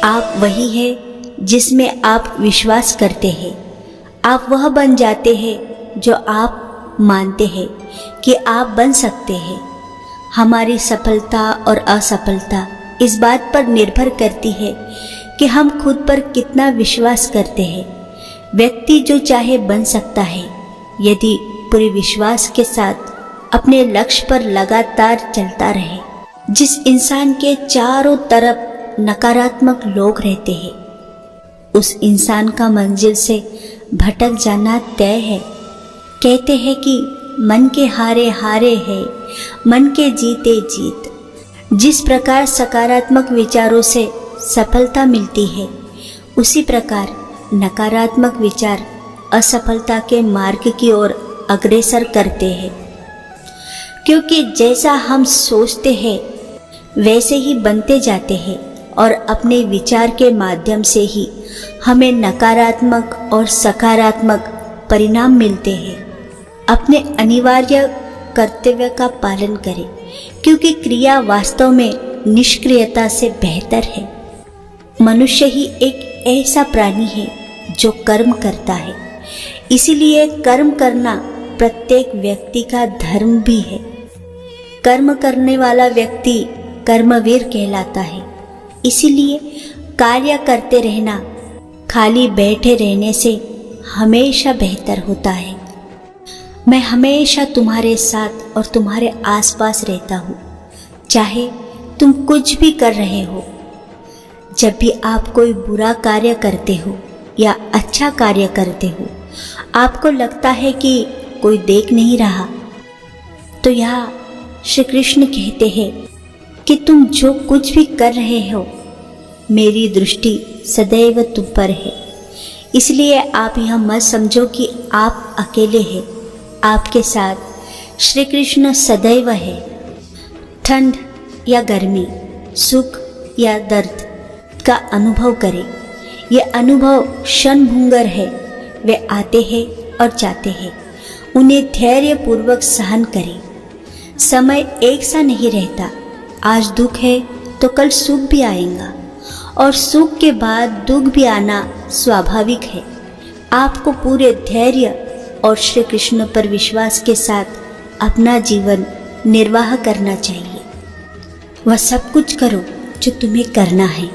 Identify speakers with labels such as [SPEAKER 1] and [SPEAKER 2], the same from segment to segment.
[SPEAKER 1] आप वही है जिसमें आप विश्वास करते हैं। आप वह बन जाते हैं जो आप मानते हैं कि आप बन सकते हैं। हमारी सफलता और असफलता इस बात पर निर्भर करती है कि हम खुद पर कितना विश्वास करते हैं। व्यक्ति जो चाहे बन सकता है यदि पूरे विश्वास के साथ अपने लक्ष्य पर लगातार चलता रहे। जिस इंसान के चारों तरफ नकारात्मक लोग रहते हैं उस इंसान का मंजिल से भटक जाना तय है। कहते हैं कि मन के हारे हारे है, मन के जीते जीत। जिस प्रकार सकारात्मक विचारों से सफलता मिलती है उसी प्रकार नकारात्मक विचार असफलता के मार्ग की ओर अग्रसर करते हैं। क्योंकि जैसा हम सोचते हैं वैसे ही बनते जाते हैं और अपने विचार के माध्यम से ही हमें नकारात्मक और सकारात्मक परिणाम मिलते हैं। अपने अनिवार्य कर्तव्य का पालन करें क्योंकि क्रिया वास्तव में निष्क्रियता से बेहतर है। मनुष्य ही एक ऐसा प्राणी है जो कर्म करता है, इसीलिए कर्म करना प्रत्येक व्यक्ति का धर्म भी है। कर्म करने वाला व्यक्ति कर्मवीर कहलाता है। इसीलिए कार्य करते रहना खाली बैठे रहने से हमेशा बेहतर होता है। मैं हमेशा तुम्हारे साथ और तुम्हारे आसपास रहता हूँ, चाहे तुम कुछ भी कर रहे हो। जब भी आप कोई बुरा कार्य करते हो या अच्छा कार्य करते हो, आपको लगता है कि कोई देख नहीं रहा, तो यहाँ श्री कृष्ण कहते हैं कि तुम जो कुछ भी कर रहे हो मेरी दृष्टि सदैव तुम पर है। इसलिए आप यह मत समझो कि आप अकेले हैं, आपके साथ श्री कृष्ण सदैव है। ठंड या गर्मी, सुख या दर्द का अनुभव करें। ये अनुभव क्षणभंगुर है, वे आते हैं और जाते हैं। उन्हें धैर्यपूर्वक सहन करें। समय एक सा नहीं रहता। आज दुख है तो कल सुख भी आएगा और सुख के बाद दुख भी आना स्वाभाविक है। आपको पूरे धैर्य और श्री कृष्ण पर विश्वास के साथ अपना जीवन निर्वाह करना चाहिए। वह सब कुछ करो जो तुम्हें करना है,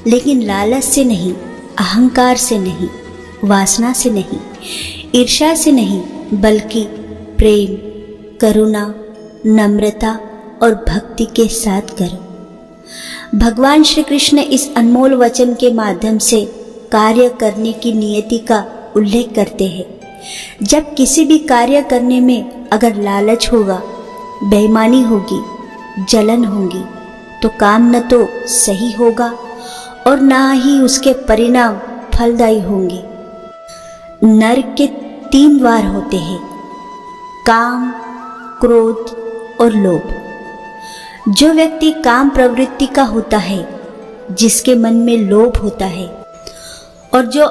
[SPEAKER 1] लेकिन लालच से नहीं, अहंकार से नहीं, वासना से नहीं, ईर्ष्या से नहीं, बल्कि प्रेम, करुणा, नम्रता और भक्ति के साथ करो। भगवान श्री कृष्ण इस अनमोल वचन के माध्यम से कार्य करने की नियति का उल्लेख करते हैं। जब किसी भी कार्य करने में अगर लालच होगा, बेईमानी होगी, जलन होगी, तो काम न तो सही होगा और ना ही उसके परिणाम फलदायी होंगे। नरक के 3 द्वार होते हैं, काम, क्रोध और लोभ। जो व्यक्ति काम प्रवृत्ति का होता है, जिसके मन में लोभ होता है और जो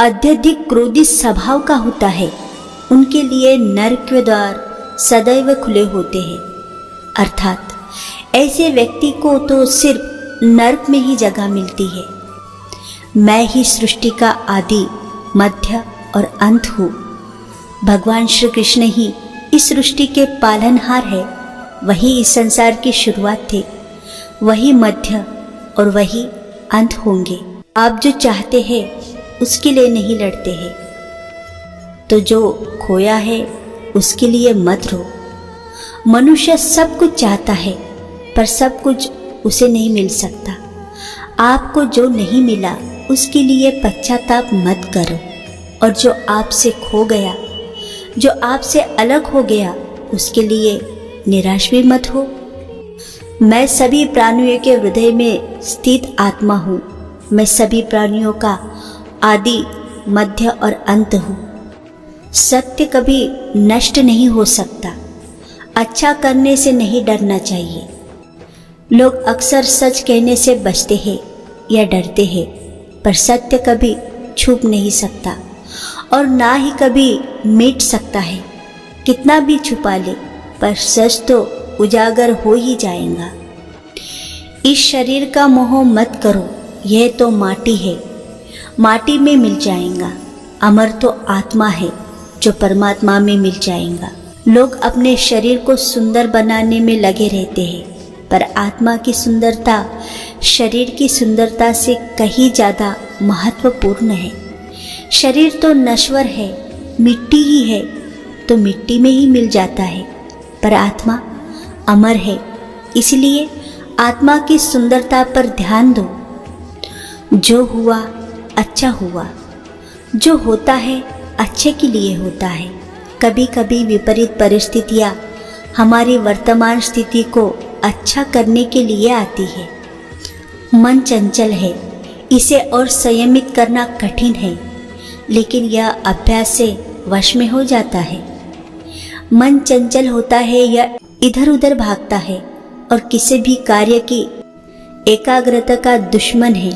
[SPEAKER 1] अत्यधिक क्रोधी स्वभाव का होता है, उनके लिए नरक के द्वार सदैव खुले होते हैं। अर्थात ऐसे व्यक्ति को तो सिर्फ नरक में ही जगह मिलती है। मैं ही सृष्टि का आदि, मध्य और अंत हूँ। भगवान श्री कृष्ण ही इस सृष्टि के पालनहार है। वही इस संसार की शुरुआत थे, वही मध्य और वही अंत होंगे। आप जो चाहते हैं उसके लिए नहीं लड़ते हैं, तो जो खोया है उसके लिए मत रो। मनुष्य सब कुछ चाहता है पर सब कुछ उसे नहीं मिल सकता। आपको जो नहीं मिला उसके लिए पश्चाताप मत करो, और जो आपसे खो गया, जो आपसे अलग हो गया, उसके लिए निराश भी मत हो। मैं सभी प्राणियों के हृदय में स्थित आत्मा हूँ। मैं सभी प्राणियों का आदि, मध्य और अंत हूँ। सत्य कभी नष्ट नहीं हो सकता। अच्छा करने से नहीं डरना चाहिए। लोग अक्सर सच कहने से बचते हैं या डरते हैं, पर सत्य कभी छुप नहीं सकता और ना ही कभी मिट सकता है। कितना भी छुपा ले पर सच तो उजागर हो ही जाएगा। इस शरीर का मोह मत करो, यह तो माटी है, माटी में मिल जाएगा। अमर तो आत्मा है जो परमात्मा में मिल जाएगा। लोग अपने शरीर को सुंदर बनाने में लगे रहते हैं, पर आत्मा की सुंदरता शरीर की सुंदरता से कहीं ज़्यादा महत्वपूर्ण है। शरीर तो नश्वर है, मिट्टी ही है, तो मिट्टी में ही मिल जाता है, पर आत्मा अमर है। इसलिए आत्मा की सुंदरता पर ध्यान दो। जो हुआ अच्छा हुआ, जो होता है अच्छे के लिए होता है। कभी कभी विपरीत परिस्थितियाँ हमारी वर्तमान स्थिति को अच्छा करने के लिए आती है। मन चंचल है, इसे और संयमित करना कठिन है, लेकिन यह अभ्यास से वश में हो जाता है। मन चंचल होता है या इधर उधर भागता है और किसी भी कार्य की एकाग्रता का दुश्मन है,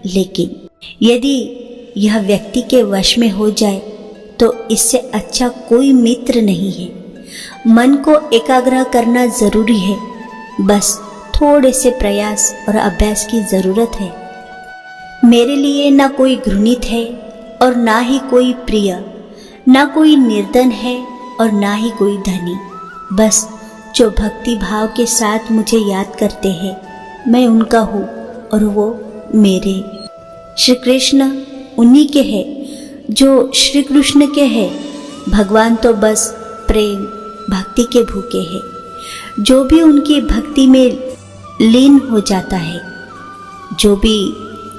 [SPEAKER 1] लेकिन यदि यह व्यक्ति के वश में हो जाए तो इससे अच्छा कोई मित्र नहीं है। मन को एकाग्र करना जरूरी है, बस थोड़े से प्रयास और अभ्यास की जरूरत है। मेरे लिए ना कोई घृणित है और ना ही कोई प्रिय, ना कोई निर्धन है और ना ही कोई धनी। बस जो भक्ति भाव के साथ मुझे याद करते हैं, मैं उनका हूँ और वो मेरे। श्री कृष्ण उन्हीं के हैं जो श्री कृष्ण के हैं। भगवान तो बस प्रेम भक्ति के भूखे हैं। जो भी उनकी भक्ति में लीन हो जाता है, जो भी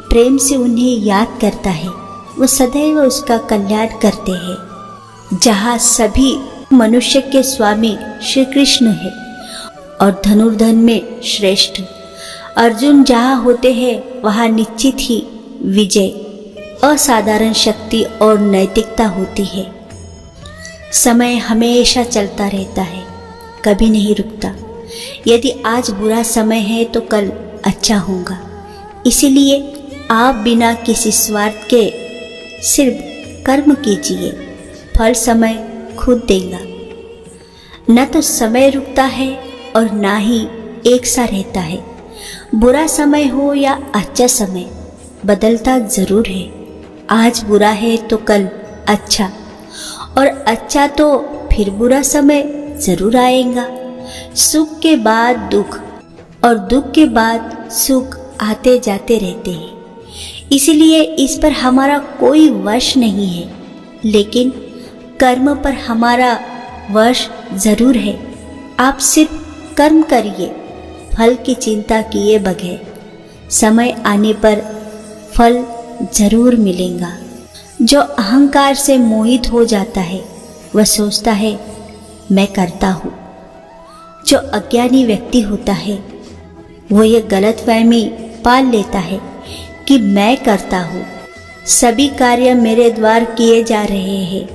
[SPEAKER 1] प्रेम से उन्हें याद करता है, वो सदैव उसका कल्याण करते हैं। जहाँ सभी मनुष्य के स्वामी श्री कृष्ण है और धनुर्धन में श्रेष्ठ अर्जुन जहाँ होते हैं, वहाँ निश्चित ही विजय, असाधारण शक्ति और नैतिकता होती है। समय हमेशा चलता रहता है, कभी नहीं रुकता। यदि आज बुरा समय है तो कल अच्छा होगा। इसीलिए आप बिना किसी स्वार्थ के सिर्फ कर्म कीजिए, फल समय खुद देगा। न तो समय रुकता है और ना ही एक सा रहता है। बुरा समय हो या अच्छा समय, बदलता जरूर है। आज बुरा है तो कल अच्छा, और अच्छा तो फिर बुरा समय जरूर आएगा। सुख के बाद दुख और दुख के बाद सुख आते जाते रहते हैं। इसलिए इस पर हमारा कोई वश नहीं है, लेकिन कर्म पर हमारा वश जरूर है। आप सिर्फ कर्म करिए, फल की चिंता किए बगैर। समय आने पर फल जरूर मिलेगा। जो अहंकार से मोहित हो जाता है, वह सोचता है मैं करता हूँ। जो अज्ञानी व्यक्ति होता है, वो ये गलतफहमी पाल लेता है कि मैं करता हूँ, सभी कार्य मेरे द्वारा किए जा रहे हैं।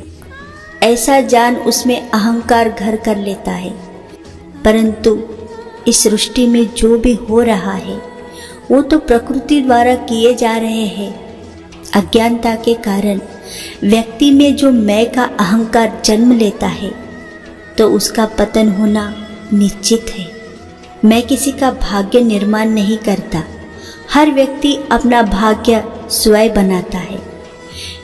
[SPEAKER 1] ऐसा जान उसमें अहंकार घर कर लेता है। परंतु इस सृष्टि में जो भी हो रहा है, वो तो प्रकृति द्वारा किए जा रहे हैं। अज्ञानता के कारण व्यक्ति में जो मैं का अहंकार जन्म लेता है, तो उसका पतन होना निश्चित है। मैं किसी का भाग्य निर्माण नहीं करता। हर व्यक्ति अपना भाग्य स्वयं बनाता है।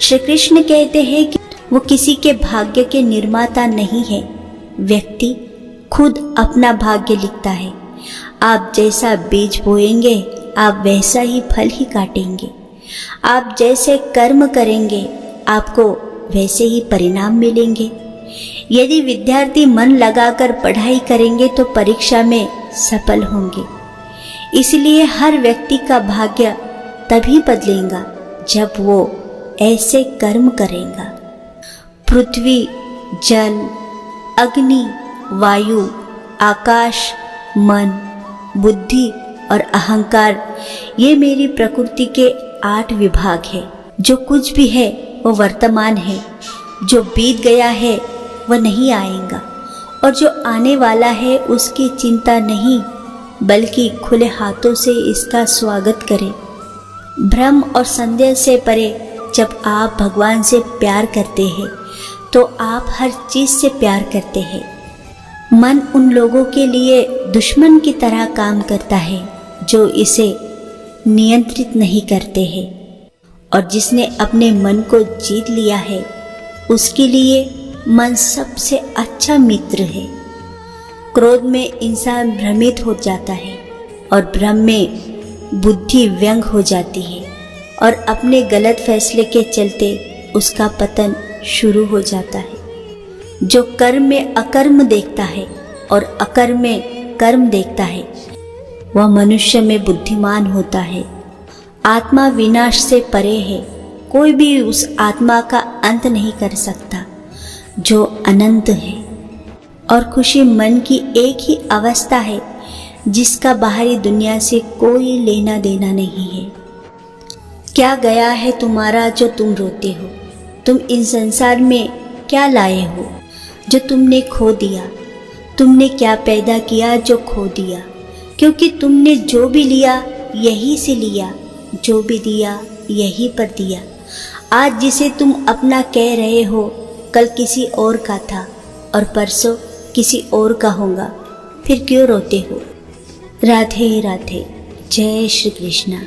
[SPEAKER 1] श्री कृष्ण कहते हैं कि वो किसी के भाग्य के निर्माता नहीं है। व्यक्ति खुद अपना भाग्य लिखता है। आप जैसा बीज बोएंगे, आप वैसा ही फल ही काटेंगे। आप जैसे कर्म करेंगे, आपको वैसे ही परिणाम मिलेंगे। यदि विद्यार्थी मन लगाकर पढ़ाई करेंगे तो परीक्षा में सफल होंगे। इसलिए हर व्यक्ति का भाग्य तभी बदलेगा जब वो ऐसे कर्म करेगा। पृथ्वी, जल, अग्नि, वायु, आकाश, मन, बुद्धि और अहंकार, ये मेरी प्रकृति के 8 विभाग है। जो कुछ भी है वो वर्तमान है। जो बीत गया है वह नहीं आएगा, और जो आने वाला है उसकी चिंता नहीं, बल्कि खुले हाथों से इसका स्वागत करें। भ्रम और संदेह से परे जब आप भगवान से प्यार करते हैं, तो आप हर चीज़ से प्यार करते हैं। मन उन लोगों के लिए दुश्मन की तरह काम करता है जो इसे नियंत्रित नहीं करते हैं। और जिसने अपने मन को जीत लिया है उसके लिए मन सबसे अच्छा मित्र है। क्रोध में इंसान भ्रमित हो जाता है और भ्रम में बुद्धि व्यंग हो जाती है और अपने गलत फैसले के चलते उसका पतन शुरू हो जाता है। जो कर्म में अकर्म देखता है और अकर्म में कर्म देखता है वह मनुष्य में बुद्धिमान होता है। आत्मा विनाश से परे है, कोई भी उस आत्मा का अंत नहीं कर सकता जो अनंत है। और खुशी मन की एक ही अवस्था है जिसका बाहरी दुनिया से कोई लेना देना नहीं है। क्या गया है तुम्हारा जो तुम रोते हो? तुम इन संसार में क्या लाए हो जो तुमने खो दिया? तुमने क्या पैदा किया जो खो दिया? क्योंकि तुमने जो भी लिया यही से लिया, जो भी दिया यही पर दिया। आज जिसे तुम अपना कह रहे हो कल किसी और का था और परसों किसी और का होगा, फिर क्यों रोते हो? राधे राधे। जय श्री कृष्णा।